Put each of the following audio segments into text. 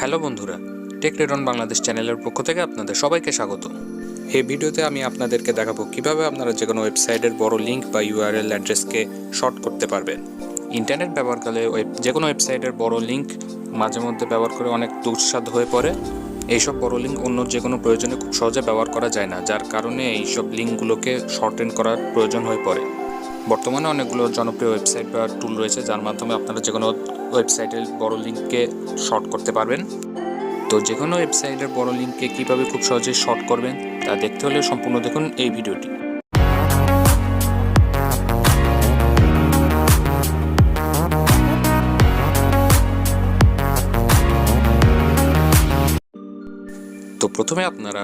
Hello বন্ধুরা, take radon Bangladesh চ্যানেলের পক্ষ থেকে আপনাদের সবাইকে স্বাগত। এই ভিডিওতে আমি আপনাদেরকে দেখাবো কিভাবে আপনারা যে কোনো ওয়েবসাইটের বড় লিঙ্ক বা ইউআরএল অ্যাড্রেসকে শর্ট করতে পারবেন। ইন্টারনেট ব্যবহারকালে যে কোনো ওয়েবসাইটের বড় লিঙ্ক মাঝে মধ্যে ব্যবহার করে অনেক দুঃসাধ্য হয়ে পড়ে। এইসব বড় লিঙ্ক অন্য যে কোনো প্রয়োজনে খুব সহজে ব্যবহার করা যায় না, যার কারণে এইসব লিঙ্কগুলোকে শর্টেন করার প্রয়োজন হয়ে পড়ে। বর্তমানে অনেকগুলো জনপ্রিয় ওয়েবসাইট বা টুল রয়েছে যার মাধ্যমে আপনারা যে কোনো ওয়েবসাইটের বড় লিঙ্ককে শর্ট করতে পারবেন। তো যে কোনো ওয়েবসাইটের বড় লিঙ্ককে কীভাবে খুব সহজে শর্ট করবেন তা দেখতে হলে সম্পূর্ণ দেখুন এই ভিডিওটি। তো প্রথমে আপনারা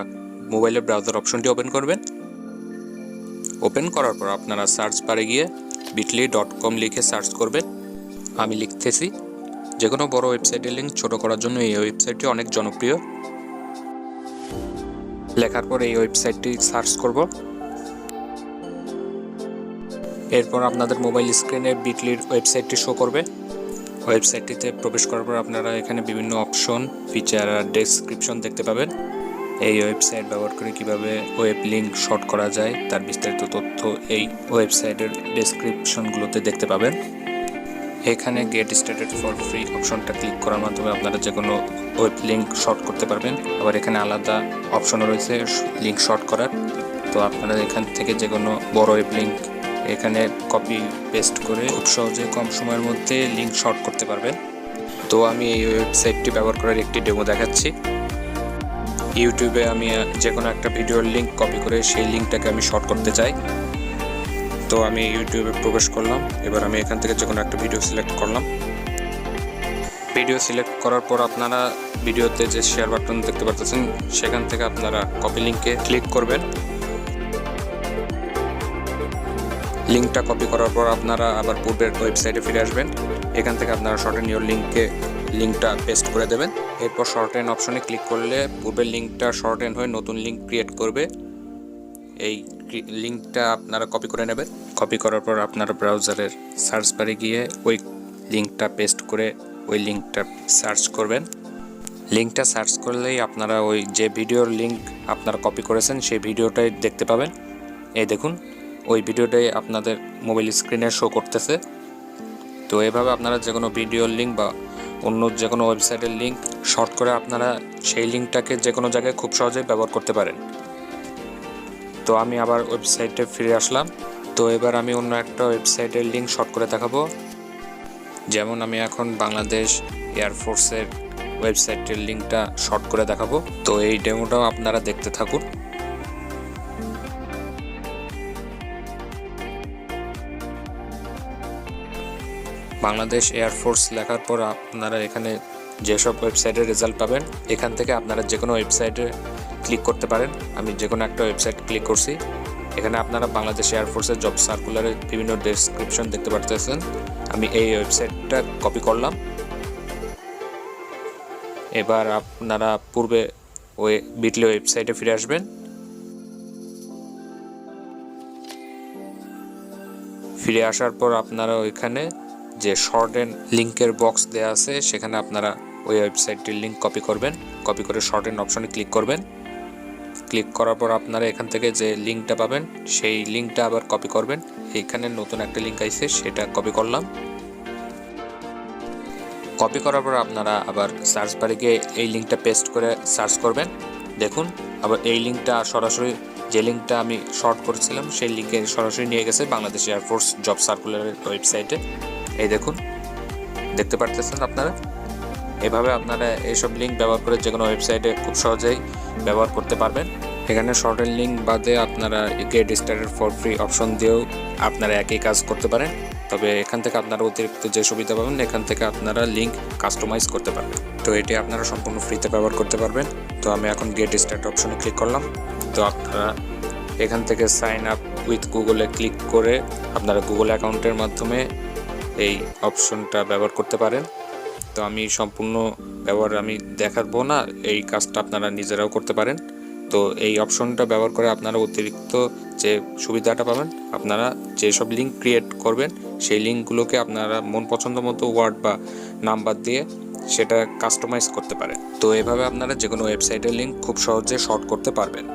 মোবাইলের ব্রাউজার অপশনটি ওপেন করবেন। ওপেন করার পর আপনারা সার্চ বারে গিয়ে bitly.com লিখে সার্চ করবেন। আমি লিখতেছি। যে কোনো বড় ওয়েবসাইটের লিঙ্ক ছোট করার জন্য এই ওয়েবসাইটটি অনেক জনপ্রিয়। লেখার পর এই ওয়েবসাইটটি সার্চ করব। এরপর আপনাদের মোবাইল স্ক্রিনে বিটলির ওয়েবসাইটটি শো করবে। ওয়েবসাইটটিতে প্রবেশ করার পর আপনারা এখানে বিভিন্ন অপশন, ফিচার আর ডেসক্রিপশন দেখতে পাবেন। এই ওয়েবসাইট ব্যবহার করে কিভাবে ওয়েব লিঙ্ক শর্ট করা যায় তার বিস্তারিত তথ্য এই ওয়েবসাইটের ডেসক্রিপশনগুলোতে দেখতে পাবেন। এখানে গেট স্টার্টেড ফর ফ্রি অপশনটা ক্লিক করার মাধ্যমে আপনারা যে কোনো ওয়েব লিঙ্ক শর্ট করতে পারবেন। আবার এখানে আলাদা অপশনও রয়েছে লিঙ্ক শর্ট করার। তো আপনারা এখান থেকে যে কোনো বড় ওয়েব লিঙ্ক এখানে কপি পেস্ট করে খুব সহজে কম সময়ের মধ্যে লিঙ্ক শর্ট করতে পারবেন। তো আমি এই ওয়েবসাইটটি ব্যবহার করার একটি ডেমো দেখাচ্ছি। ইউটিউবে আমি যে কোনো একটা ভিডিওর লিঙ্ক কপি করে সেই লিঙ্কটাকে আমি শর্ট করতে চাই। তো আমি ইউটিউবে প্রবেশ করলাম। এবার আমি এখান থেকে যে কোনো একটা ভিডিও সিলেক্ট করলাম। ভিডিও সিলেক্ট করার পর আপনারা ভিডিওতে যে শেয়ার বাটন দেখতে পাচ্ছেন সেখান থেকে আপনারা কপি লিঙ্কে ক্লিক করবেন। লিঙ্কটা কপি করার পর আপনারা আবার পূর্বের ওয়েবসাইটে ফিরে আসবেন। এখান থেকে আপনারা শর্টেন ইওর লিঙ্কটা পেস্ট করে দেবেন। এরপর শর্টেন অপশনে ক্লিক করলে পূর্বের লিঙ্কটা শর্টেন হয়ে নতুন লিঙ্ক ক্রিয়েট করবে। এই লিঙ্কটা আপনারা কপি করে নেবেন। কপি করার পর আপনারা ব্রাউজারের সার্চ বারে গিয়ে ওই লিঙ্কটা পেস্ট করে ওই লিঙ্কটা সার্চ করবেন। লিঙ্কটা সার্চ করলেই আপনারা ওই যে ভিডিওর লিঙ্ক আপনারা কপি করেছেন সেই ভিডিওটাই দেখতে পাবেন। এই দেখুন, ওই ভিডিওটাই আপনাদের মোবাইল স্ক্রিনে শো করতেছে। তো এভাবে আপনারা যে কোনো ভিডিওর লিঙ্ক বা অন্য যে কোনো ওয়েবসাইটের লিঙ্ক শর্ট করে আপনারা সেই লিঙ্কটাকে যে কোনো জায়গায় খুব সহজেই ব্যবহার করতে পারেন। তো আমি আবার ওয়েবসাইটে ফিরে আসলাম। তো এবার আমি অন্য একটা ওয়েবসাইটের লিঙ্ক শর্ট করে দেখাবো। যেমন আমি এখন বাংলাদেশ এয়ারফোর্সের ওয়েবসাইটের লিঙ্কটা শর্ট করে দেখাবো। তো এই ডেমোটাও আপনারা দেখতে থাকুন। বাংলাদেশ এয়ারফোর্স লেখার পর আপনারা এখানে যেসব ওয়েবসাইটের রেজাল্ট পাবেন এখান থেকে আপনারা যে কোনো ওয়েবসাইটে ক্লিক করতে পারেন। আমি যে কোনো একটা ওয়েবসাইট ক্লিক করছি। এখানে আপনারা বাংলাদেশ এয়ারফোর্সের জব সার্কুলারের বিভিন্ন ডেসক্রিপশন দেখতে পারতেছেন। আমি এই ওয়েবসাইটটা কপি করলাম। এবার আপনারা পূর্বে ওই বিটলি ওয়েবসাইটে ফিরে আসবেন। ফিরে আসার পর আপনারা ওইখানে যে শর্টেন লিঙ্কের বক্স দেওয়া আছে সেখানে আপনারা ওই ওয়েবসাইটটির লিঙ্ক কপি করবেন। কপি করে শর্টেন অপশনে ক্লিক করবেন। ক্লিক করার পর আপনারা এখান থেকে যে লিঙ্কটা পাবেন সেই লিঙ্কটা আবার কপি করবেন। এইখানে নতুন একটা লিঙ্ক আইছে সেটা কপি করলাম। কপি করার পর আপনারা আবার সার্চ বারে গিয়ে এই লিঙ্কটা পেস্ট করে সার্চ করবেন। দেখুন, আবার এই লিঙ্কটা সরাসরি যে লিঙ্কটা আমি শর্ট করেছিলাম সেই লিঙ্কে সরাসরি নিয়ে গেছে বাংলাদেশ এয়ারফোর্স জব সার্কুলারের ওয়েবসাইটে। এই দেখুন, দেখতে পারতেছেন আপনারা। এভাবে আপনারা এইসব লিঙ্ক ব্যবহার করে যে কোনো ওয়েবসাইটে খুব সহজেই ব্যবহার করতে পারবেন। এখানে শর্টেন লিঙ্ক বাদে আপনারা get started for free option দিয়েও আপনারা একই কাজ করতে পারেন। তবে এখান থেকে আপনারা অতিরিক্ত যে সুবিধা পাবেন এখান থেকে আপনারা লিঙ্ক কাস্টমাইজ করতে পারবেন। তো এটি আপনারা সম্পূর্ণ ফ্রিতে ব্যবহার করতে পারবেন। তো আমি এখন গেট স্টার্ট অপশনে ক্লিক করলাম। তো আপনারা এখান থেকে সাইন আপ উইথ গুগলে ক্লিক করে আপনারা গুগল অ্যাকাউন্টের মাধ্যমে এই অপশনটা ব্যবহার করতে পারেন। তো আমি সম্পূর্ণ ব্যবহার আমি দেখাবো না, এই কাজটা আপনারা নিজেরাও করতে পারেন। তো এই অপশনটা ব্যবহার করে আপনারা অতিরিক্ত যে সুবিধাটা পাবেন, আপনারা যেসব লিঙ্ক ক্রিয়েট করবেন সেই লিঙ্কগুলোকে আপনারা মন পছন্দ মতো ওয়ার্ড বা নাম্বার দিয়ে সেটা কাস্টমাইজ করতে পারেন। তো এভাবে আপনারা যে কোনো ওয়েবসাইটের লিঙ্ক খুব সহজে শর্ট করতে পারবেন।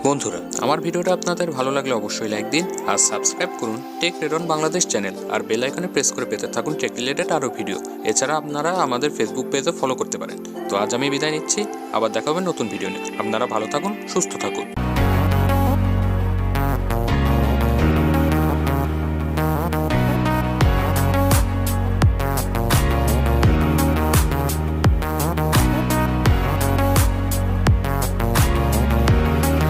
বন্ধুরা, আমার ভিডিওটা আপনাদের ভালো লাগলে অবশ্যই লাইক দিন আর সাবস্ক্রাইব করুন টেক রেডন বাংলাদেশ চ্যানেল, আর বেল আইকনে প্রেস করে পেতে থাকুন টেক রিলেটেড আরও ভিডিও। এছাড়া আপনারা আমাদের ফেসবুক পেজে ফলো করতে পারেন। তো আজ আমি বিদায় নিচ্ছি, আবার দেখা হবে নতুন ভিডিও নিয়ে। আপনারা ভালো থাকুন, সুস্থ থাকুন।